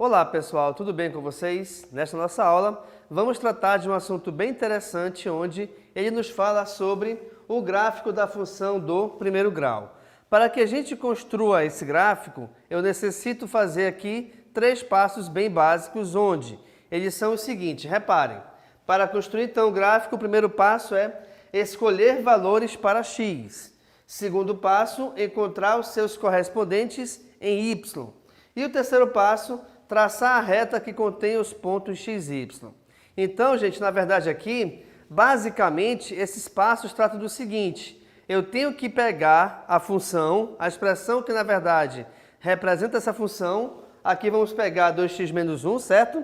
Olá pessoal, tudo bem com vocês? Nesta nossa aula vamos tratar de um assunto bem interessante onde ele nos fala sobre o gráfico da função do primeiro grau. Para que a gente construa esse gráfico, eu necessito fazer aqui 3 passos bem básicos onde eles são os seguintes, reparem. Para construir então o gráfico, o primeiro passo é escolher valores para x. Segundo passo, encontrar os seus correspondentes em y. E o terceiro passo, traçar a reta que contém os pontos x, y. Então, gente, na verdade aqui, basicamente, esses passos tratam do seguinte. Eu tenho que pegar a função, a expressão que na verdade representa essa função. Aqui vamos pegar 2x menos 1, certo?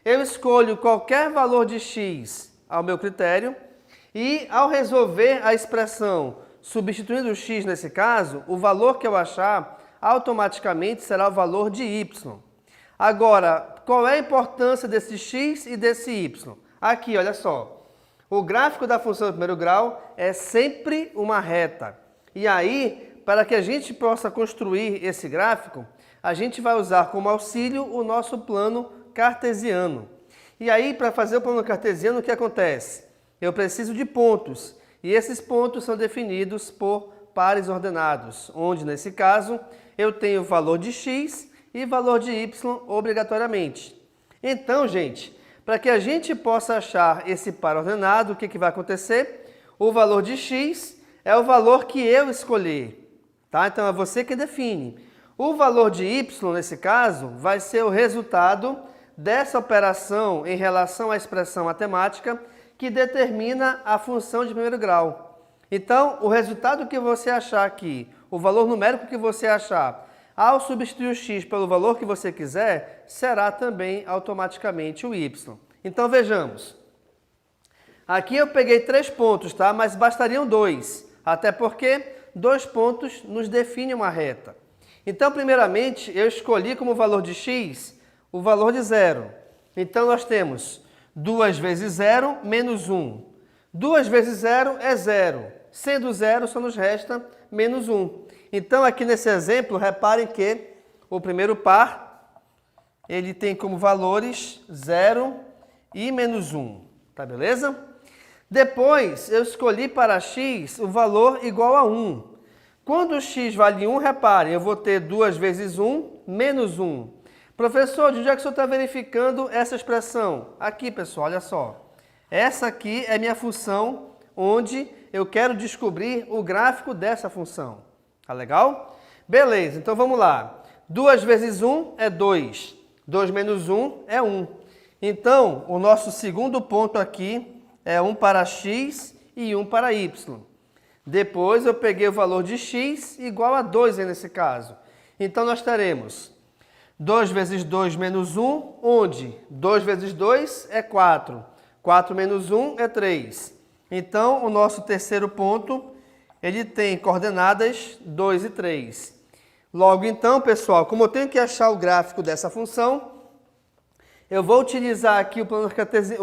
Eu escolho qualquer valor de x ao meu critério. E ao resolver a expressão substituindo o x nesse caso, o valor que eu achar automaticamente será o valor de y. Agora, qual é a importância desse x e desse y? Aqui, olha só. O gráfico da função do primeiro grau é sempre uma reta. E aí, para que a gente possa construir esse gráfico, a gente vai usar como auxílio o nosso plano cartesiano. E aí, para fazer o plano cartesiano, o que acontece? Eu preciso de pontos. E esses pontos são definidos por pares ordenados, onde, nesse caso, eu tenho valor de x e valor de y obrigatoriamente. Então, gente, para que a gente possa achar esse par ordenado, o que vai acontecer? O valor de x é o valor que eu escolher, tá? Então, é você que define. O valor de y, nesse caso, vai ser o resultado dessa operação em relação à expressão matemática que determina a função de primeiro grau. Então, o resultado que você achar aqui, o valor numérico que você achar, ao substituir o x pelo valor que você quiser, será também automaticamente o y. Então, vejamos. Aqui eu peguei 3 pontos, tá? Mas bastariam 2, até porque 2 pontos nos definem uma reta. Então, primeiramente, eu escolhi como valor de x o valor de 0. Então, nós temos 2 vezes 0 menos 1. 2 vezes 0 é 0. Sendo 0, só nos resta menos 1. Então, aqui nesse exemplo, reparem que o primeiro par, ele tem como valores 0 e menos 1. Tá beleza? Depois, eu escolhi para x o valor igual a 1. Quando x vale 1, reparem, eu vou ter 2 vezes 1 menos 1. Professor, de onde é que o senhor está verificando essa expressão? Aqui, pessoal, olha só. Essa aqui é minha função onde eu quero descobrir o gráfico dessa função. Tá legal? Beleza, então vamos lá. 2 vezes 1 é 2. 2 menos 1 é 1. Então, o nosso segundo ponto aqui é 1 para x e 1 para y. Depois eu peguei o valor de x igual a 2 nesse caso. Então, nós teremos 2 vezes 2 menos 1, onde 2 vezes 2 é 4. 4 menos 1 é 3. Então, o nosso terceiro ponto, ele tem coordenadas 2 e 3. Logo, então, pessoal, como eu tenho que achar o gráfico dessa função, eu vou utilizar aqui o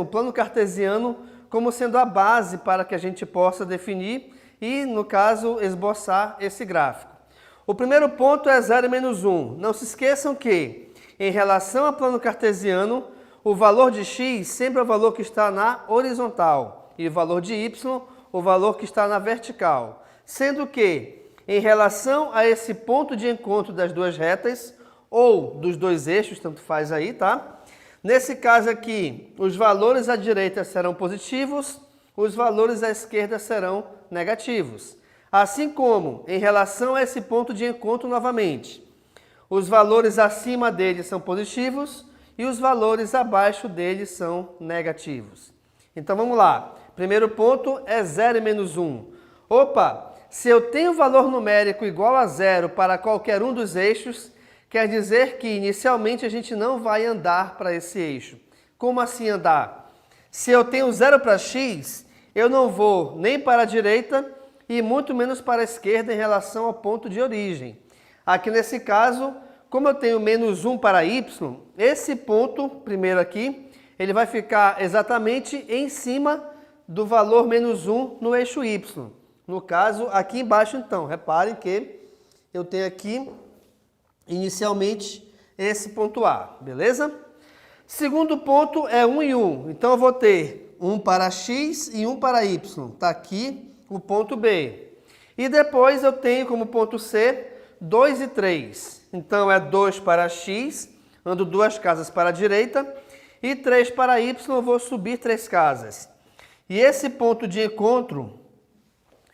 plano cartesiano como sendo a base para que a gente possa definir e, no caso, esboçar esse gráfico. O primeiro ponto é 0 e menos 1. Não se esqueçam que, em relação ao plano cartesiano, o valor de x sempre é o valor que está na horizontal e o valor de y, o valor que está na vertical. Sendo que, em relação a esse ponto de encontro das duas retas, ou dos dois eixos, tanto faz aí, tá? Nesse caso aqui, os valores à direita serão positivos, os valores à esquerda serão negativos. Assim como, em relação a esse ponto de encontro novamente, os valores acima dele são positivos e os valores abaixo dele são negativos. Então vamos lá. Primeiro ponto é 0 e menos 1. Opa, se eu tenho valor numérico igual a 0 para qualquer um dos eixos, quer dizer que inicialmente a gente não vai andar para esse eixo. Como assim andar? Se eu tenho 0 para x, eu não vou nem para a direita e muito menos para a esquerda em relação ao ponto de origem. Aqui nesse caso, como eu tenho menos 1 para y, esse ponto, primeiro aqui, ele vai ficar exatamente em cima do valor menos 1 no eixo y. No caso, aqui embaixo então, reparem que eu tenho aqui, inicialmente, esse ponto A, beleza? Segundo ponto é 1 e 1, então eu vou ter 1 para x e 1 para y, está aqui o ponto B. E depois eu tenho como ponto C 2 e 3, então é 2 para x, ando 2 casas para a direita, e 3 para y, eu vou subir 3 casas. E esse ponto de encontro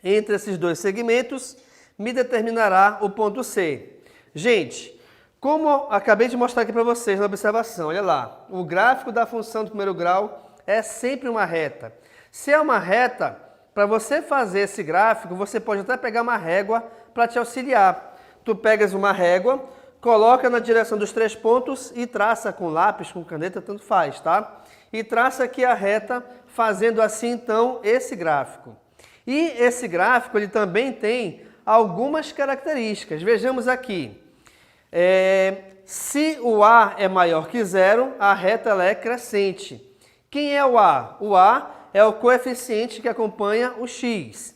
entre esses dois segmentos me determinará o ponto C. Gente, como acabei de mostrar aqui para vocês na observação, olha lá, o gráfico da função do primeiro grau é sempre uma reta. Se é uma reta, para você fazer esse gráfico, você pode até pegar uma régua para te auxiliar. Tu pegas uma régua, coloca na direção dos 3 pontos e traça com lápis, com caneta, tanto faz, tá? E traça aqui a reta, fazendo assim, então, esse gráfico. E esse gráfico, ele também tem algumas características. Vejamos aqui. Se o A é maior que 0, a reta ela é crescente. Quem é o A? O A é o coeficiente que acompanha o x.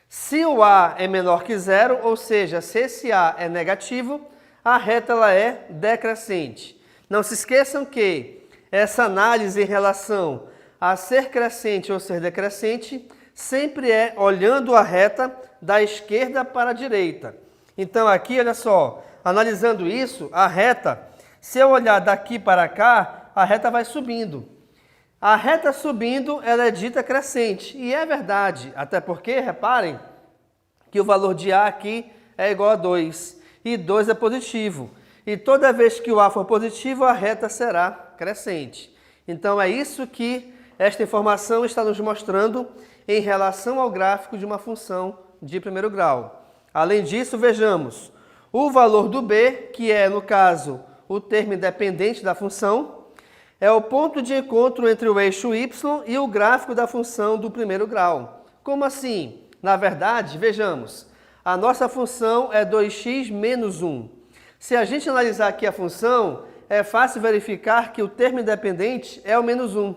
Se o A é menor que 0, ou seja, se esse A é negativo, a reta ela é decrescente. Não se esqueçam que essa análise em relação a ser crescente ou ser decrescente sempre é olhando a reta da esquerda para a direita. Então aqui, olha só, analisando isso, a reta, se eu olhar daqui para cá, a reta vai subindo. A reta subindo, ela é dita crescente, e é verdade, até porque, reparem, que o valor de A aqui é igual a 2, e 2 é positivo. E toda vez que o A for positivo, a reta será crescente. Então é isso que esta informação está nos mostrando em relação ao gráfico de uma função de primeiro grau. Além disso, vejamos o valor do B, que é, no caso, o termo independente da função, é o ponto de encontro entre o eixo y e o gráfico da função do primeiro grau. Como assim? Na verdade, vejamos, a nossa função é 2x menos 1. Se a gente analisar aqui a função, é fácil verificar que o termo independente é o menos 1.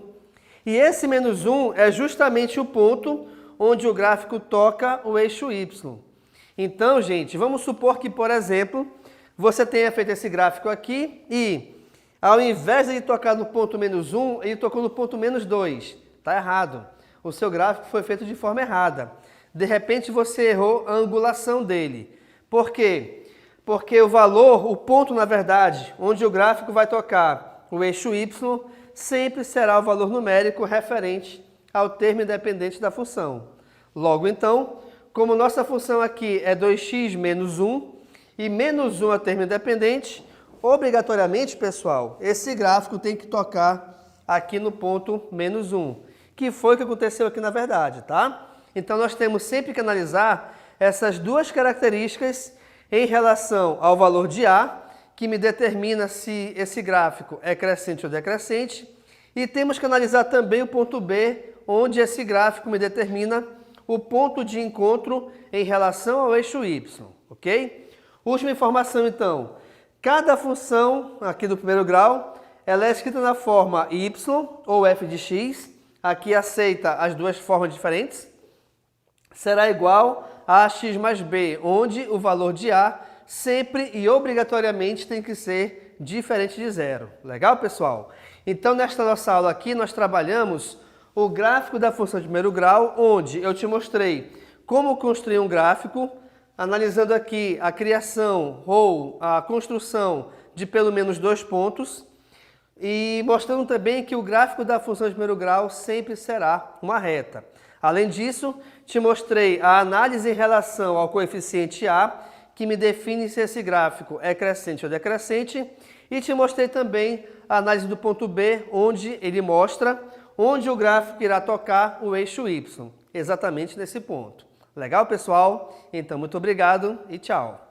E esse menos 1 é justamente o ponto onde o gráfico toca o eixo y. Então, gente, vamos supor que, por exemplo, você tenha feito esse gráfico aqui e, ao invés de ele tocar no ponto menos 1, ele tocou no ponto menos 2. Está errado. O seu gráfico foi feito de forma errada. De repente, você errou a angulação dele. Por quê? Porque o valor, o ponto, na verdade, onde o gráfico vai tocar o eixo y, sempre será o valor numérico referente ao termo independente da função. Logo, então, como nossa função aqui é 2x menos 1, e menos 1 é termo independente, obrigatoriamente, pessoal, esse gráfico tem que tocar aqui no ponto menos 1, que foi o que aconteceu aqui na verdade, tá? Então, nós temos sempre que analisar essas duas características em relação ao valor de A, que me determina se esse gráfico é crescente ou decrescente, e temos que analisar também o ponto B, onde esse gráfico me determina o ponto de encontro em relação ao eixo y, ok? Última informação, então. Cada função aqui do primeiro grau, ela é escrita na forma y ou f de x, aqui aceita as duas formas diferentes, será igual a x mais b, onde o valor de A sempre e obrigatoriamente tem que ser diferente de 0. Legal, pessoal? Então, nesta nossa aula aqui, nós trabalhamos o gráfico da função de primeiro grau, onde eu te mostrei como construir um gráfico, analisando aqui a criação ou a construção de pelo menos 2 pontos, e mostrando também que o gráfico da função de primeiro grau sempre será uma reta. Além disso, te mostrei a análise em relação ao coeficiente A, que me define se esse gráfico é crescente ou decrescente, e te mostrei também a análise do ponto B, onde ele mostra onde o gráfico irá tocar o eixo y, exatamente nesse ponto. Legal, pessoal? Então, muito obrigado e tchau!